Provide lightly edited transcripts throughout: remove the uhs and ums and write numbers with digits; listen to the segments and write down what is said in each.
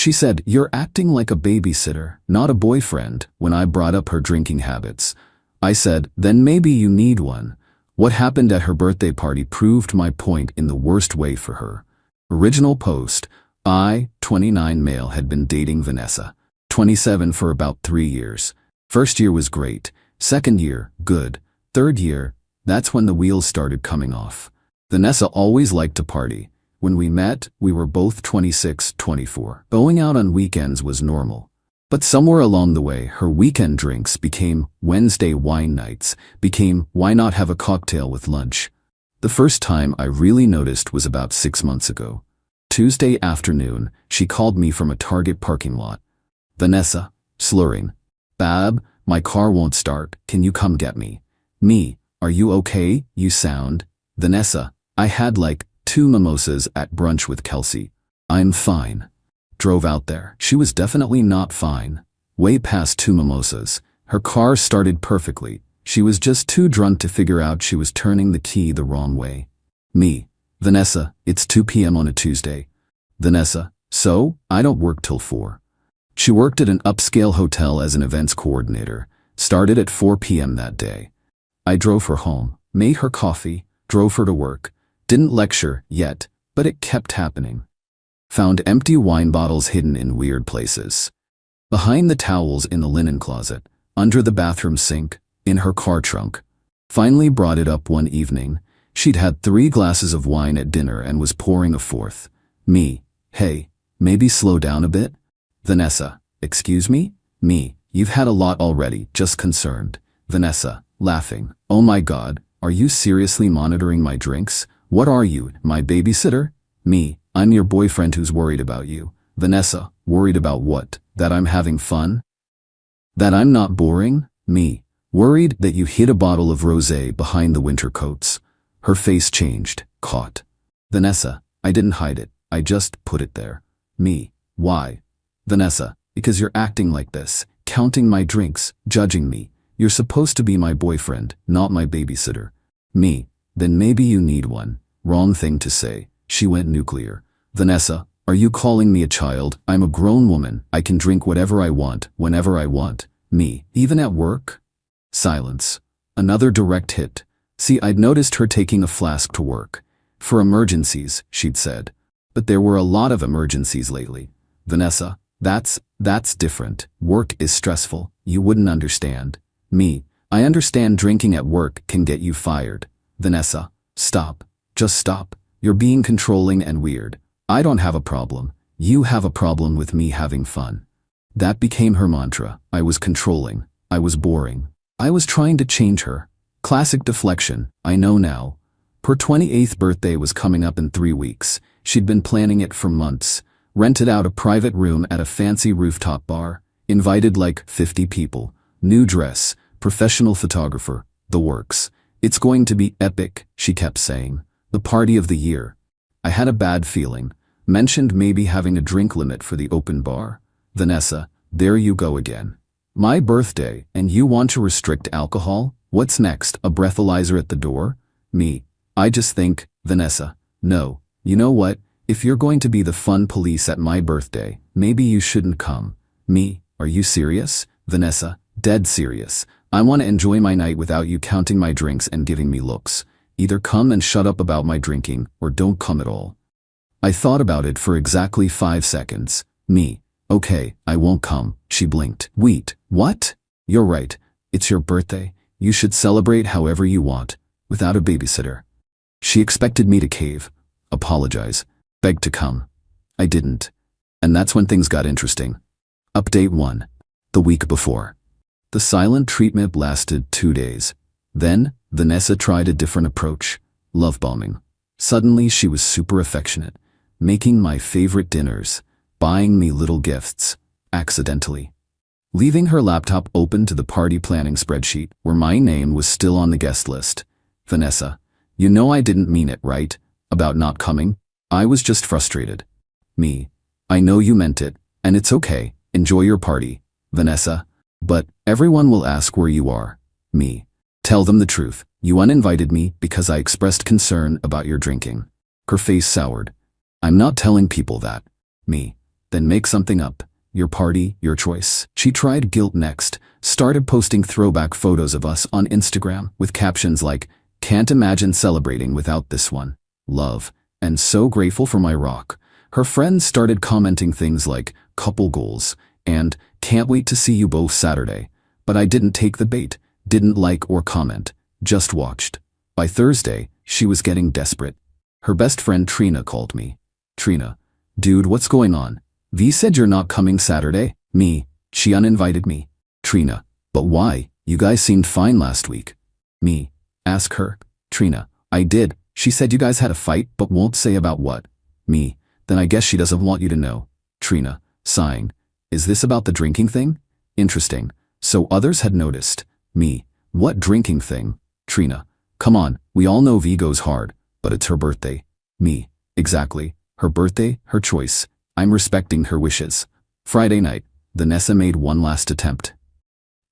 She said, "You're acting like a babysitter, not a boyfriend," when I brought up her drinking habits. I said, "Then maybe you need one." What happened at her birthday party proved my point in the worst way for her. Original post: I, 29 male, had been dating Vanessa, 27, for about 3 years. First year was great. Second year, good. Third year, that's when the wheels started coming off. Vanessa always liked to party. When we met, we were both 26, 24. Going out on weekends was normal. But somewhere along the way, her weekend drinks became Wednesday wine nights, became why not have a cocktail with lunch. The first time I really noticed was about 6 months ago. Tuesday afternoon, she called me from a Target parking lot. "Vanessa," slurring. "Bab, my car won't start, can you come get me?" Me, "Are you okay, you sound?" Vanessa, "I had like 2 mimosas at brunch with Kelsey. I'm fine." Drove out there. She was definitely not fine. Way past 2 mimosas. Her car started perfectly. She was just too drunk to figure out she was turning the key the wrong way. Me, "Vanessa, it's 2 p.m. on a Tuesday." Vanessa, "So, I don't work till 4. She worked at an upscale hotel as an events coordinator. Started at 4 p.m. that day. I drove her home, made her coffee, drove her to work. Didn't lecture yet, but it kept happening. Found empty wine bottles hidden in weird places. Behind the towels in the linen closet, under the bathroom sink, in her car trunk. Finally brought it up one evening. She'd had 3 glasses of wine at dinner and was pouring a 4th. Me, "Hey, maybe slow down a bit?" Vanessa, "Excuse me?" Me, "You've had a lot already, just concerned." Vanessa, laughing, "Oh my God, are you seriously monitoring my drinks? What are you, my babysitter?" Me, "I'm your boyfriend who's worried about you." Vanessa, "Worried about what? That I'm having fun? That I'm not boring?" Me, "Worried that you hid a bottle of rosé behind the winter coats." Her face changed, caught. Vanessa, "I didn't hide it, I just put it there." Me, "Why?" Vanessa, "Because you're acting like this, counting my drinks, judging me. You're supposed to be my boyfriend, not my babysitter." Me, "Then maybe you need one." Wrong thing to say. She went nuclear. Vanessa, "Are you calling me a child? I'm a grown woman. I can drink whatever I want, whenever I want." Me, "Even at work?" Silence. Another direct hit. See, I'd noticed her taking a flask to work. For emergencies, she'd said. But there were a lot of emergencies lately. Vanessa, That's different. Work is stressful. You wouldn't understand." Me, "I understand drinking at work can get you fired." Vanessa, "Stop. Just stop. You're being controlling and weird. I don't have a problem. You have a problem with me having fun." That became her mantra. I was controlling. I was boring. I was trying to change her. Classic deflection, I know now. Her 28th birthday was coming up in 3 weeks. She'd been planning it for months. Rented out a private room at a fancy rooftop bar. Invited like 50 people. New dress. Professional photographer. The works. "It's going to be epic," she kept saying. "The party of the year." I had a bad feeling. Mentioned maybe having a drink limit for the open bar. Vanessa, there you go again. My birthday, and you want to restrict alcohol? What's next, a breathalyzer at the door? Me, "I just think," Vanessa, "No, you know what? If you're going to be the fun police at my birthday, maybe you shouldn't come." Me, "Are you serious?" Vanessa, "Dead serious. I want to enjoy my night without you counting my drinks and giving me looks. Either come and shut up about my drinking, or don't come at all." I thought about it for exactly 5 seconds. Me, "Okay, I won't come." She blinked. "Wait, what?" "You're right. It's your birthday. You should celebrate however you want, without a babysitter." She expected me to cave, apologize, beg to come. I didn't. And that's when things got interesting. Update 1. The week before. The silent treatment lasted 2 days. Then, Vanessa tried a different approach. Love bombing. Suddenly she was super affectionate, making my favorite dinners, buying me little gifts, accidentally. Leaving her laptop open to the party planning spreadsheet, where my name was still on the guest list. Vanessa, "You know I didn't mean it, right? About not coming? I was just frustrated." Me, "I know you meant it, and it's okay. Enjoy your party." Vanessa, "But everyone will ask where you are." Me, "Tell them the truth. You uninvited me because I expressed concern about your drinking." Her face soured. "I'm not telling people that." Me, Then make something up. Your party, your choice. She tried guilt next, started posting throwback photos of us on Instagram with captions like, "Can't imagine celebrating without this one. Love. And so grateful for my rock." Her friends started commenting things like, "Couple goals," and "Can't wait to see you both Saturday." But I didn't take the bait, didn't like or comment, just watched. By Thursday, she was getting desperate. Her best friend Trina called me. "Trina, dude, what's going on? V said you're not coming Saturday." Me, "She uninvited me." Trina, "But why? You guys seemed fine last week." Me, "Ask her." Trina, "I did. She said you guys had a fight but won't say about what." Me, "Then I guess she doesn't want you to know." Trina, sighing, "Is this about the drinking thing? Interesting. So others had noticed." Me, "What drinking thing?" Trina, "Come on, we all know V goes hard, but it's her birthday." Me, "Exactly. Her birthday, her choice. I'm respecting her wishes." Friday night, Vanessa made one last attempt.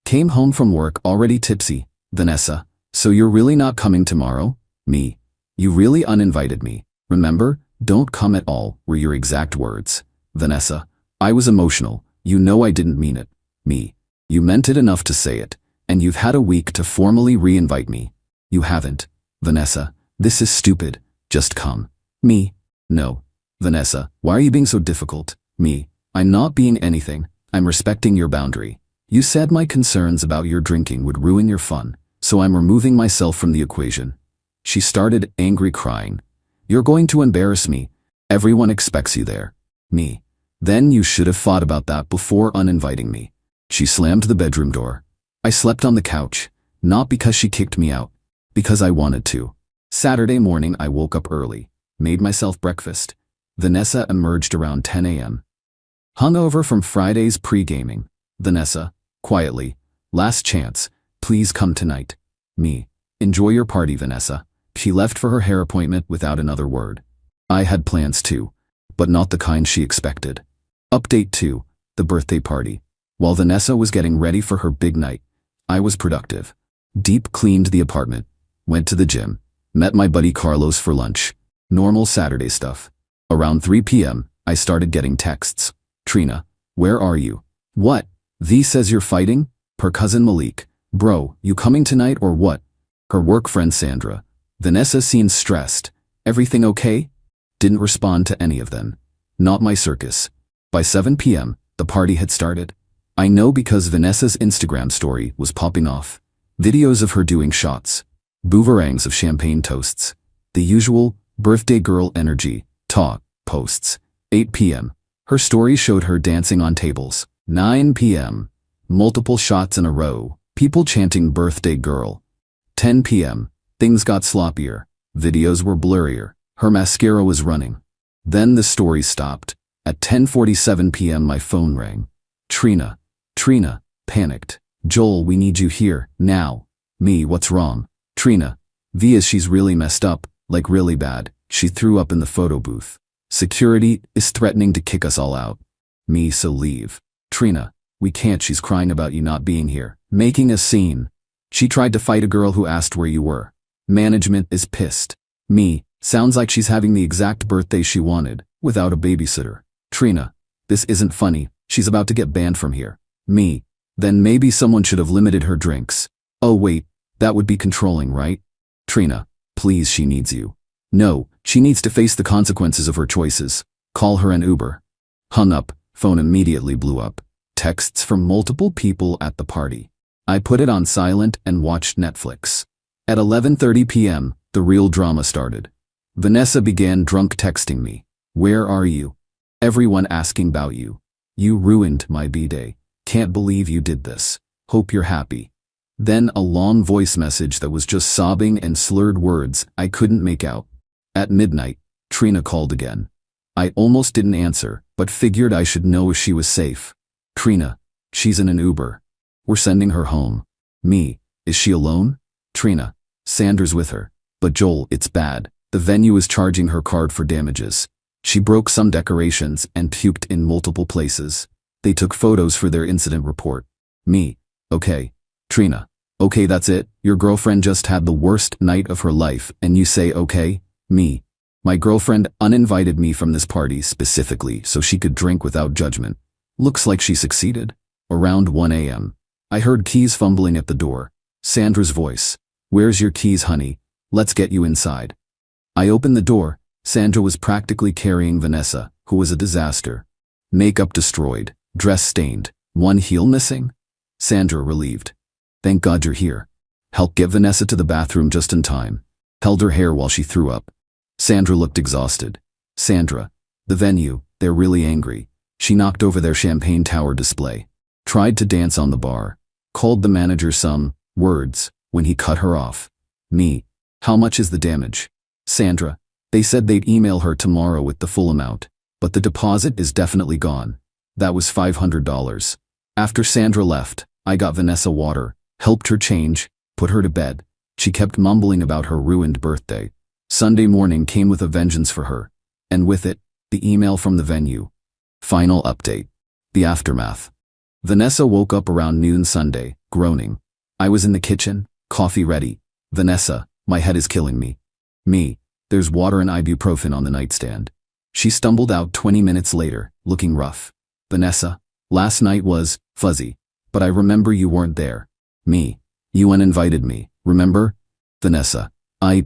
Came home from work already tipsy. Vanessa, "So you're really not coming tomorrow?" Me, "You really uninvited me. Remember, don't come at all," were your exact words. Vanessa, "I was emotional. You know I didn't mean it." Me, "You meant it enough to say it, and you've had a week to formally re-invite me." You haven't. Vanessa, "This is stupid. Just come." Me, "No." Vanessa, "Why are you being so difficult?" Me, "I'm not being anything. I'm respecting your boundary. You said my concerns about your drinking would ruin your fun, so I'm removing myself from the equation." She started angry crying. "You're going to embarrass me. Everyone expects you there." Me, "Then you should have thought about that before uninviting me." She slammed the bedroom door. I slept on the couch, not because she kicked me out, because I wanted to. Saturday morning I woke up early, made myself breakfast. Vanessa emerged around 10 a.m. Hungover from Friday's pre-gaming. Vanessa, quietly, "Last chance, please come tonight." Me, "Enjoy your party, Vanessa." She left for her hair appointment without another word. I had plans too, but not the kind she expected. Update 2, the birthday party. While Vanessa was getting ready for her big night, I was productive. Deep cleaned the apartment, went to the gym, met my buddy Carlos for lunch. Normal Saturday stuff. Around 3 p.m., I started getting texts. "Trina, where are you?" "What? V says you're fighting?" Her cousin Malik, "Bro, you coming tonight or what?" Her work friend Sandra. Vanessa seemed stressed. "Everything okay?" Didn't respond to any of them. Not my circus. By 7 p.m., the party had started. I know because Vanessa's Instagram story was popping off. Videos of her doing shots. Boomerangs of champagne toasts. The usual birthday girl energy. Talk posts. 8 p.m. Her story showed her dancing on tables. 9 p.m. Multiple shots in a row. People chanting birthday girl. 10 p.m. Things got sloppier. Videos were blurrier. Her mascara was running. Then the story stopped. At 10:47 p.m. my phone rang. "Trina. Trina." Panicked. "Joel, we need you here, now." Me, "What's wrong?" Trina, "V she's really messed up, like really bad. She threw up in the photo booth. Security is threatening to kick us all out." Me, "So leave." Trina, "We can't, she's crying about you not being here. Making a scene. She tried to fight a girl who asked where you were. Management is pissed." Me, "Sounds like she's having the exact birthday she wanted, without a babysitter." Trina, "This isn't funny, she's about to get banned from here." Me, "Then maybe someone should have limited her drinks." Oh wait, that would be controlling, right? Trina, "Please, she needs you." No, she needs to face the consequences of her choices. Call her an Uber. Hung up, phone immediately blew up. Texts from multiple people at the party. I put it on silent and watched Netflix. At 11:30 p.m., the real drama started. Vanessa began drunk texting me. "Where are you? Everyone asking about you. You ruined my B-day. Can't believe you did this. Hope you're happy." Then a long voice message that was just sobbing and slurred words I couldn't make out. At midnight, Trina called again. I almost didn't answer, but figured I should know if she was safe. Trina, "She's in an Uber. We're sending her home." Me, "Is she alone?" Trina, "Sanders with her. But Joel, it's bad. The venue is charging her card for damages. She broke some decorations and puked in multiple places. They took photos for their incident report." Me, "Okay." Trina, "Okay, that's it? Your girlfriend just had the worst night of her life and you say okay?" Me, My girlfriend uninvited me from this party specifically so she could drink without judgment. Looks like she succeeded. Around 1 a.m. I heard keys fumbling at the door. Sandra's voice. Where's your keys, honey? Let's get you inside. I opened the door. Sandra was practically carrying Vanessa, who was a disaster. Makeup destroyed, dress stained, one heel missing. Sandra relieved. Thank God you're here. Helped get Vanessa to the bathroom just in time. Held her hair while she threw up. Sandra looked exhausted. Sandra. The venue, they're really angry. She knocked over their champagne tower display. Tried to dance on the bar. Called the manager some words when he cut her off. Me. How much is the damage? Sandra. They said they'd email her tomorrow with the full amount, but the deposit is definitely gone. That was $500. After Sandra left, I got Vanessa water, helped her change, put her to bed. She kept mumbling about her ruined birthday. Sunday morning came with a vengeance for her, and with it, the email from the venue. Final update. The aftermath. Vanessa woke up around noon Sunday, groaning. I was in the kitchen, coffee ready. Vanessa, my head is killing me. Me. There's water and ibuprofen on the nightstand. She stumbled out 20 minutes later, looking rough. Vanessa, last night was fuzzy, but I remember you weren't there. Me. You uninvited me, remember? Vanessa.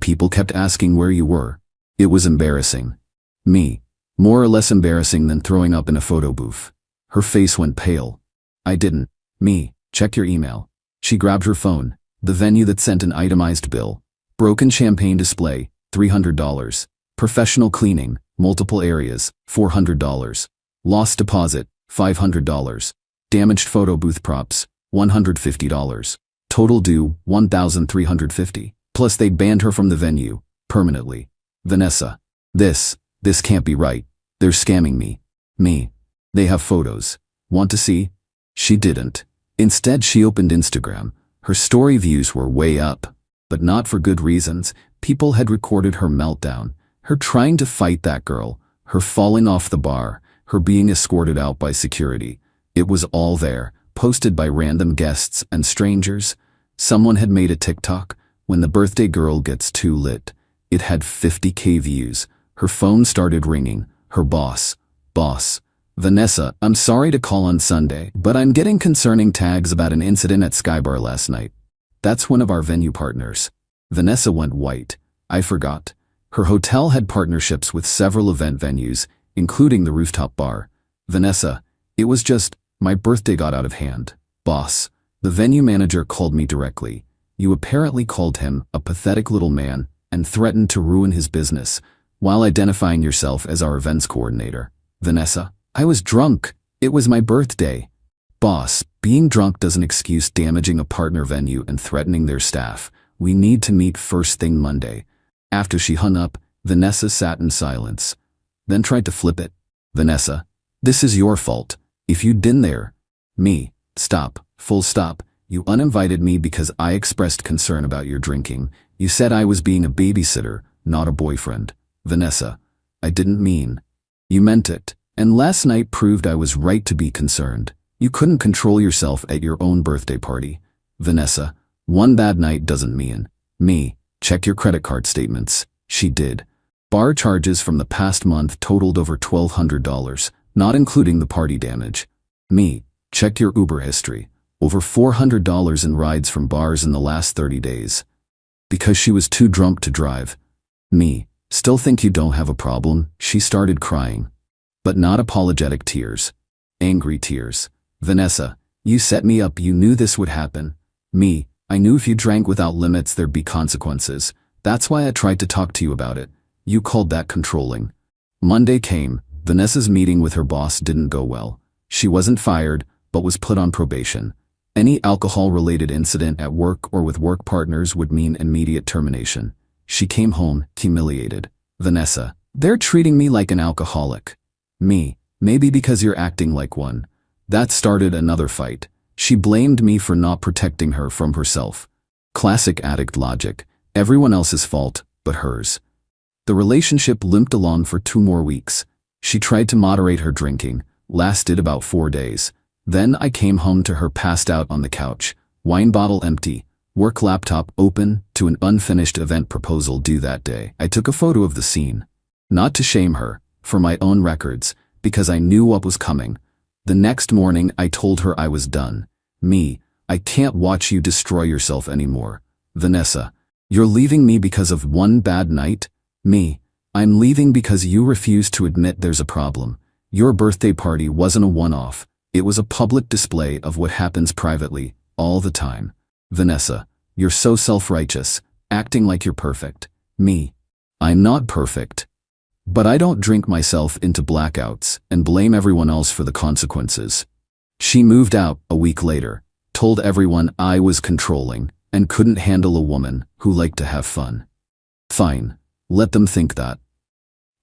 People kept asking where you were. It was embarrassing. Me. More or less embarrassing than throwing up in a photo booth. Her face went pale. I didn't. Me. Check your email. She grabbed her phone. The venue that sent an itemized bill. Broken champagne display, $300. Professional cleaning, multiple areas, $400. Lost deposit, $500. Damaged photo booth props, $150. Total due, $1,350. Plus they banned her from the venue, permanently. Vanessa. This can't be right. They're scamming me. Me. They have photos. Want to see? She didn't. Instead she opened Instagram. Her story views were way up. But not for good reasons. People had recorded her meltdown, her trying to fight that girl, her falling off the bar, her being escorted out by security. It was all there, posted by random guests and strangers. Someone had made a TikTok, when the birthday girl gets too lit. It had 50K views. Her phone started ringing. Her boss. Vanessa, I'm sorry to call on Sunday, but I'm getting concerning tags about an incident at Skybar last night. That's one of our venue partners. Vanessa went white. I forgot. Her hotel had partnerships with several event venues, including the rooftop bar. Vanessa, it was just, my birthday got out of hand. Boss. The venue manager called me directly. You apparently called him a pathetic little man and threatened to ruin his business, while identifying yourself as our events coordinator. Vanessa, I was drunk. It was my birthday. Boss, being drunk doesn't excuse damaging a partner venue and threatening their staff. We need to meet first thing Monday. After she hung up, Vanessa sat in silence. Then tried to flip it. Vanessa, this is your fault. If you'd been there. Me. Stop. Full stop. You uninvited me because I expressed concern about your drinking. You said I was being a babysitter, not a boyfriend. Vanessa, I didn't mean. You meant it. And last night proved I was right to be concerned. You couldn't control yourself at your own birthday party. Vanessa, one bad night doesn't mean. Me. Check your credit card statements. She did. Bar charges from the past month totaled over $1,200, not including the party damage. Me. Check your Uber history. Over $400 in rides from bars in the last 30 days. Because she was too drunk to drive. Me. Still think you don't have a problem? She started crying. But not apologetic tears. Angry tears. Vanessa, you set me up. You knew this would happen. Me. I knew if you drank without limits there'd be consequences. That's why I tried to talk to you about it. You called that controlling. Monday came. Vanessa's meeting with her boss didn't go well. She wasn't fired, but was put on probation. Any alcohol-related incident at work or with work partners would mean immediate termination. She came home, humiliated. Vanessa, they're treating me like an alcoholic. Me, maybe because you're acting like one. That started another fight. She blamed me for not protecting her from herself. Classic addict logic. Everyone else's fault, but hers. The relationship limped along for 2 more weeks. She tried to moderate her drinking, lasted about 4 days. Then I came home to her passed out on the couch, wine bottle empty, work laptop open to an unfinished event proposal due that day. I took a photo of the scene. Not to shame her, for my own records, because I knew what was coming. The next morning I told her I was done. I can't watch you destroy yourself anymore. Vanessa, you're leaving me because of one bad night? I'm leaving because you refuse to admit there's a problem. Your birthday party wasn't a one-off. It was a public display of what happens privately, all the time. Vanessa, you're so self-righteous, acting like you're perfect. I'm not perfect. But I don't drink myself into blackouts and blame everyone else for the consequences. She moved out a week later, told everyone I was controlling and couldn't handle a woman who liked to have fun. Fine, let them think that.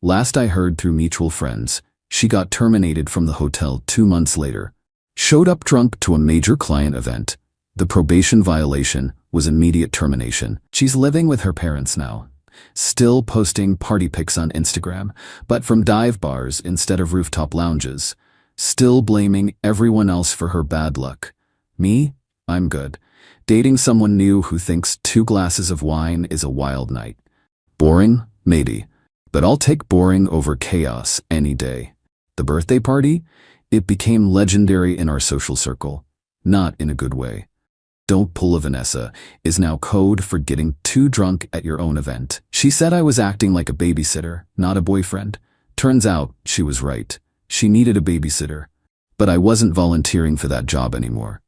Last I heard through mutual friends, she got terminated from the hotel 2 months later. Showed up drunk to a major client event. The probation violation was immediate termination. She's living with her parents now. Still posting party pics on Instagram, but from dive bars instead of rooftop lounges. Still blaming everyone else for her bad luck. I'm good. Dating someone new who thinks 2 glasses of wine is a wild night. Boring? Maybe. But I'll take boring over chaos any day. The birthday party? It became legendary in our social circle. Not in a good way. Don't pull a Vanessa is now code for getting too drunk at your own event. She said I was acting like a babysitter, not a boyfriend. Turns out she was right. She needed a babysitter. But I wasn't volunteering for that job anymore.